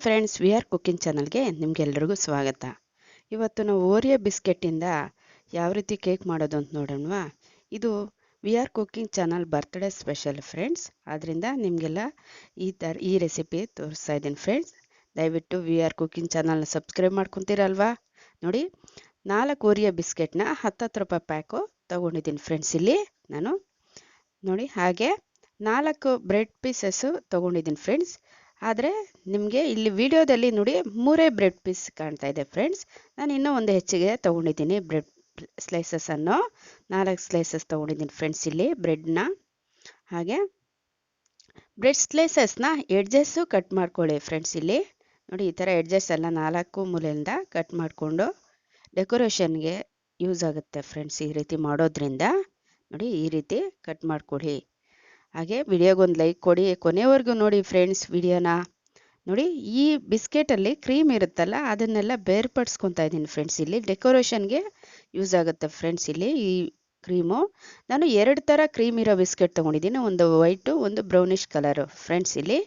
Friends, we are cooking ಚಾನಲ್ಗೆ ನಿಮಗೆಲ್ಲರಿಗೂ ಸ್ವಾಗತ. ಇವತ್ತು ನಾವು ಓರಿಯೋ ಬಿಸ್ಕೆಟ್ಟಿಂದ ಯಾವ ರೀತಿ ಕೇಕ್ ಮಾಡೋದು ಅಂತ ನೋಡೋಣವಾ. ಇದು we are cooking channel birthday special friends. ಆದ್ದರಿಂದ ನಿಮಗೆಲ್ಲ ಈ ರೆಸಿಪಿ ತೋರಿಸ್ತಾ ಇದ್ದೀನಿ ಫ್ರೆಂಡ್ಸ್. ದಯವಿಟ್ಟು ವಿ ಆರ್ ಕುಕಿಂಗ್ ಚಾನಲ್ನ ಸಬ್ಸ್ಕ್ರೈಬ್ ಮಾಡ್ಕೊತೀರಲ್ವಾ. ನೋಡಿ, 4 ಓರಿಯೋ ಬಿಸ್ಕೆಟ್ನ 10 ರೂಪಾಯಿ ಪ್ಯಾಕು ತೊಗೊಂಡಿದ್ದೀನಿ ಫ್ರೆಂಡ್ಸ್. ಇಲ್ಲಿ ನಾನು ನೋಡಿ ಹಾಗೆ 4 ಬ್ರೆಡ್ ಪೀಸಸ್ಸು ತೊಗೊಂಡಿದ್ದೀನಿ ಫ್ರೆಂಡ್ಸ್. ಆದರೆ ನಿಮಗೆ ಇಲ್ಲಿ ವಿಡಿಯೋದಲ್ಲಿ ನೋಡಿ 3 ಬ್ರೆಡ್ ಪೀಸ್ ಕಾಣ್ತಾ ಇದೆ ಫ್ರೆಂಡ್ಸ್. ನಾನು ಇನ್ನೂ ಒಂದು ಹೆಚ್ಚಿಗೆ ತೊಗೊಂಡಿದ್ದೀನಿ ಬ್ರೆಡ್ ಸ್ಲೈಸಸ್ಸನ್ನು. 4 ಸ್ಲೈಸಸ್ ತೊಗೊಂಡಿದ್ದೀನಿ ಫ್ರೆಂಡ್ಸ್ ಇಲ್ಲಿ ಬ್ರೆಡ್ನ. ಹಾಗೆ ಬ್ರೆಡ್ ಸ್ಲೈಸಸ್ನ ಎಡ್ಜಸ್ಸು ಕಟ್ ಮಾಡ್ಕೊಳ್ಳಿ ಫ್ರೆಂಡ್ಸ್. ಇಲ್ಲಿ ನೋಡಿ, ಈ ಥರ ಎಡ್ಜಸ್ ಎಲ್ಲ 4 ಮೂಲೆಯಿಂದ ಕಟ್ ಮಾಡಿಕೊಂಡು ಡೆಕೋರೇಷನ್ಗೆ ಯೂಸ್ ಆಗುತ್ತೆ ಫ್ರೆಂಡ್ಸ್. ಈ ರೀತಿ ಮಾಡೋದ್ರಿಂದ ನೋಡಿ, ಈ ರೀತಿ ಕಟ್ ಮಾಡಿಕೊಡಿ. ಹಾಗೆ ವಿಡಿಯೋಗೊಂದು ಲೈಕ್ ಕೊಡಿ, ಕೊನೆವರೆಗೂ ನೋಡಿ ಫ್ರೆಂಡ್ಸ್ ವಿಡಿಯೋನ. ನೋಡಿ, ಈ ಬಿಸ್ಕೆಟಲ್ಲಿ ಕ್ರೀಮ್ ಇರುತ್ತಲ್ಲ, ಅದನ್ನೆಲ್ಲ ಬೇರ್ಪಡಿಸ್ಕೊತಾ ಇದ್ದೀನಿ ಫ್ರೆಂಡ್ಸ್. ಇಲ್ಲಿ ಡೆಕೋರೇಷನ್ಗೆ ಯೂಸ್ ಆಗುತ್ತೆ ಫ್ರೆಂಡ್ಸ್. ಇಲ್ಲಿ ಈ ಕ್ರೀಮು ನಾನು 2 ಥರ ಕ್ರೀಮ್ ಇರೋ ಬಿಸ್ಕೆಟ್ ತೊಗೊಂಡಿದ್ದೀನಿ. ಒಂದು ವೈಟು, ಒಂದು ಬ್ರೌನಿಷ್ ಕಲರು ಫ್ರೆಂಡ್ಸ್. ಇಲ್ಲಿ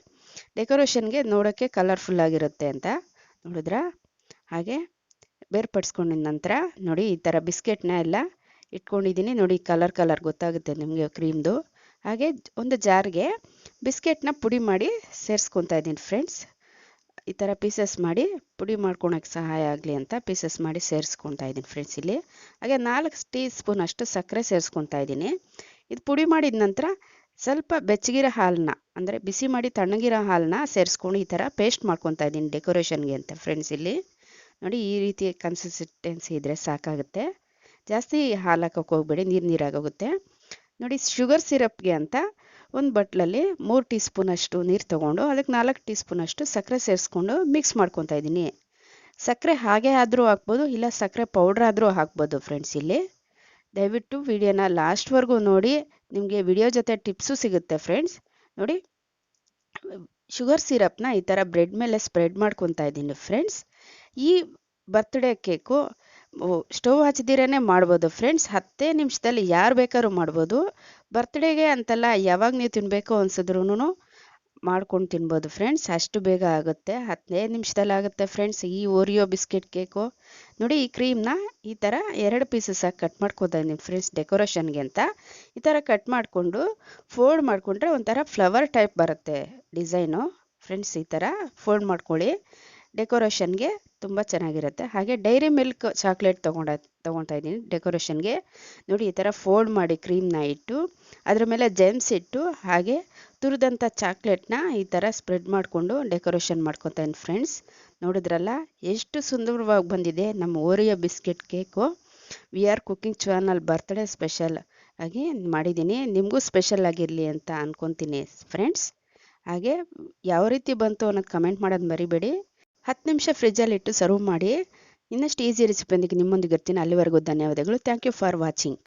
ಡೆಕೋರೇಷನ್ಗೆ ನೋಡೋಕ್ಕೆ ಕಲರ್ಫುಲ್ ಆಗಿರುತ್ತೆ ಅಂತ ನೋಡಿದ್ರ. ಹಾಗೆ ಬೇರ್ಪಡಿಸ್ಕೊಂಡಿದ ನಂತರ ನೋಡಿ, ಈ ಥರ ಬಿಸ್ಕೆಟ್ನ ಎಲ್ಲ ಇಟ್ಕೊಂಡಿದ್ದೀನಿ. ನೋಡಿ, ಕಲರ್ ಗೊತ್ತಾಗುತ್ತೆ ನಿಮಗೆ ಕ್ರೀಮ್ದು. ಹಾಗೆ ಒಂದು ಜಾರ್ಗೆ ಬಿಸ್ಕೆಟ್ನ ಪುಡಿ ಮಾಡಿ ಸೇರಿಸ್ಕೊತಾ ಇದ್ದೀನಿ ಫ್ರೆಂಡ್ಸ್. ಈ ಥರ ಪೀಸಸ್ ಮಾಡಿ ಪುಡಿ ಮಾಡ್ಕೊಳಕ್ಕೆ ಸಹಾಯ ಆಗಲಿ ಅಂತ ಪೀಸಸ್ ಮಾಡಿ ಸೇರಿಸ್ಕೊತಾ ಇದ್ದೀನಿ ಫ್ರೆಂಡ್ಸ್. ಇಲ್ಲಿ ಹಾಗೆ 4 ಟೀ ಸ್ಪೂನ್ ಅಷ್ಟು ಸಕ್ಕರೆ ಸೇರಿಸ್ಕೊತಾ ಇದ್ದೀನಿ. ಇದು ಪುಡಿ ಮಾಡಿದ ನಂತರ ಸ್ವಲ್ಪ ಬೆಚ್ಚಗಿರೋ ಹಾಲನ್ನ, ಅಂದರೆ ಬಿಸಿ ಮಾಡಿ ತಣ್ಣಗಿರೋ ಹಾಲನ್ನ ಸೇರಿಸ್ಕೊಂಡು ಈ ಥರ ಪೇಸ್ಟ್ ಮಾಡ್ಕೊತಾ ಇದ್ದೀನಿ ಡೆಕೋರೇಷನ್ಗೆ ಅಂತ ಫ್ರೆಂಡ್ಸ್. ಇಲ್ಲಿ ನೋಡಿ, ಈ ರೀತಿ ಕನ್ಸಿಸ್ಟೆನ್ಸಿ ಇದ್ದರೆ ಸಾಕಾಗುತ್ತೆ. ಜಾಸ್ತಿ ಹಾಲು ಹಾಕೋಕೆ ಹೋಗಬೇಡಿ, ನೀರಾಗೋಗುತ್ತೆ. ನೋಡಿ, ಶುಗರ್ ಸಿರಪ್ಗೆ ಅಂತ ಒಂದು ಬಟ್ಲಲ್ಲಿ 3 ಟೀ ಸ್ಪೂನ್ ಅಷ್ಟು ನೀರು ತೊಗೊಂಡು ಅದಕ್ಕೆ 4 ಟೀ ಸ್ಪೂನ್ ಅಷ್ಟು ಸಕ್ಕರೆ ಸೇರಿಸ್ಕೊಂಡು ಮಿಕ್ಸ್ ಮಾಡ್ಕೊತಾ ಇದ್ದೀನಿ. ಸಕ್ಕರೆ ಹಾಗೆ ಆದರೂ ಹಾಕ್ಬೋದು, ಇಲ್ಲ ಸಕ್ಕರೆ ಪೌಡ್ರ್ ಆದರೂ ಹಾಕ್ಬೋದು ಫ್ರೆಂಡ್ಸ್. ಇಲ್ಲಿ ದಯವಿಟ್ಟು ವಿಡಿಯೋನ ಲಾಸ್ಟ್ವರೆಗೂ ನೋಡಿ, ನಿಮಗೆ ವಿಡಿಯೋ ಜೊತೆ ಟಿಪ್ಸು ಸಿಗುತ್ತೆ ಫ್ರೆಂಡ್ಸ್. ನೋಡಿ, ಶುಗರ್ ಸಿರಪ್ನ ಈ ಥರ ಬ್ರೆಡ್ ಮೇಲೆ ಸ್ಪ್ರೆಡ್ ಮಾಡ್ಕೊತಾ ಇದ್ದೀನಿ ಫ್ರೆಂಡ್ಸ್. ಈ ಬರ್ತ್ಡೇ ಕೇಕು ಸ್ಟವ್ ಹಚ್ಚದಿರೇ ಮಾಡ್ಬೋದು ಫ್ರೆಂಡ್ಸ್. 10 ನಿಮಿಷದಲ್ಲಿ ಯಾರು ಬೇಕಾದ್ರೂ ಮಾಡ್ಬೋದು. ಬರ್ತ್ಡೇಗೆ ಅಂತಲ್ಲ, ಯಾವಾಗ ನೀವು ತಿನ್ನಬೇಕು ಅನ್ಸಿದ್ರೂ ಮಾಡ್ಕೊಂಡು ತಿನ್ಬೋದು ಫ್ರೆಂಡ್ಸ್. ಅಷ್ಟು ಬೇಗ ಆಗುತ್ತೆ, 15 ನಿಮಿಷದಲ್ಲಿ ಆಗುತ್ತೆ ಫ್ರೆಂಡ್ಸ್ ಈ ಓರಿಯೋ ಬಿಸ್ಕೆಟ್ ಕೇಕು. ನೋಡಿ, ಈ ಕ್ರೀಮ್ನ ಈ ಥರ 2 ಪೀಸಸ್ ಆಗಿ ಕಟ್ ಮಾಡ್ಕೊತಾ ಇದ್ದೀನಿ ಫ್ರೆಂಡ್ಸ್ ಡೆಕೋರೇಷನ್ಗೆ ಅಂತ. ಈ ಥರ ಕಟ್ ಮಾಡಿಕೊಂಡು ಫೋಲ್ಡ್ ಮಾಡಿಕೊಂಡ್ರೆ ಒಂಥರ ಫ್ಲವರ್ ಟೈಪ್ ಬರುತ್ತೆ ಡಿಸೈನು ಫ್ರೆಂಡ್ಸ್. ಈ ಥರ ಫೋಲ್ಡ್ ಮಾಡ್ಕೊಳ್ಳಿ, ಡೆಕೋರೇಷನ್ಗೆ ತುಂಬ ಚೆನ್ನಾಗಿರುತ್ತೆ. ಹಾಗೆ ಡೈರಿ ಮಿಲ್ಕ್ ಚಾಕ್ಲೇಟ್ ತೊಗೊತಾ ಇದ್ದೀನಿ ಡೆಕೋರೇಷನ್ಗೆ. ನೋಡಿ, ಈ ಥರ ಫೋಲ್ಡ್ ಮಾಡಿ ಕ್ರೀಮ್ನ ಇಟ್ಟು ಅದ್ರ ಮೇಲೆ ಜೆಮ್ಸ್ ಇಟ್ಟು ಹಾಗೆ ತುರಿದಂಥ ಚಾಕ್ಲೇಟ್ನ ಈ ಥರ ಸ್ಪ್ರೆಡ್ ಮಾಡಿಕೊಂಡು ಡೆಕೋರೇಷನ್ ಮಾಡ್ಕೊತಾ ಇದ್ದೀನಿ ಫ್ರೆಂಡ್ಸ್. ನೋಡಿದ್ರಲ್ಲ, ಎಷ್ಟು ಸುಂದರವಾಗಿ ಬಂದಿದೆ ನಮ್ಮ Oreo biscuit cake. We are cooking channel birthday special ಆಗಿ ಮಾಡಿದ್ದೀನಿ. ನಿಮಗೂ ಸ್ಪೆಷಲ್ ಆಗಿರಲಿ ಅಂತ ಅಂದ್ಕೊತೀನಿ ಫ್ರೆಂಡ್ಸ್. ಹಾಗೆ ಯಾವ ರೀತಿ ಬಂತು ಅನ್ನೋದು ಕಮೆಂಟ್ ಮಾಡೋದು ಮರಿಬೇಡಿ. 10 ನಿಮಿಷ ಫ್ರಿಜ್ಜಲ್ಲಿ ಇಟ್ಟು ಸರ್ವ್ ಮಾಡಿ. ಇನ್ನಷ್ಟು ಈಸಿ ರೆಸಿಪಿಯೊಂದಿಗೆ ನಿಮ್ಮೊಂದಿಗೆ ಇರ್ತೀನಿ. ಅಲ್ಲಿವರೆಗೂ ಧನ್ಯವಾದಗಳು. Thank you for watching.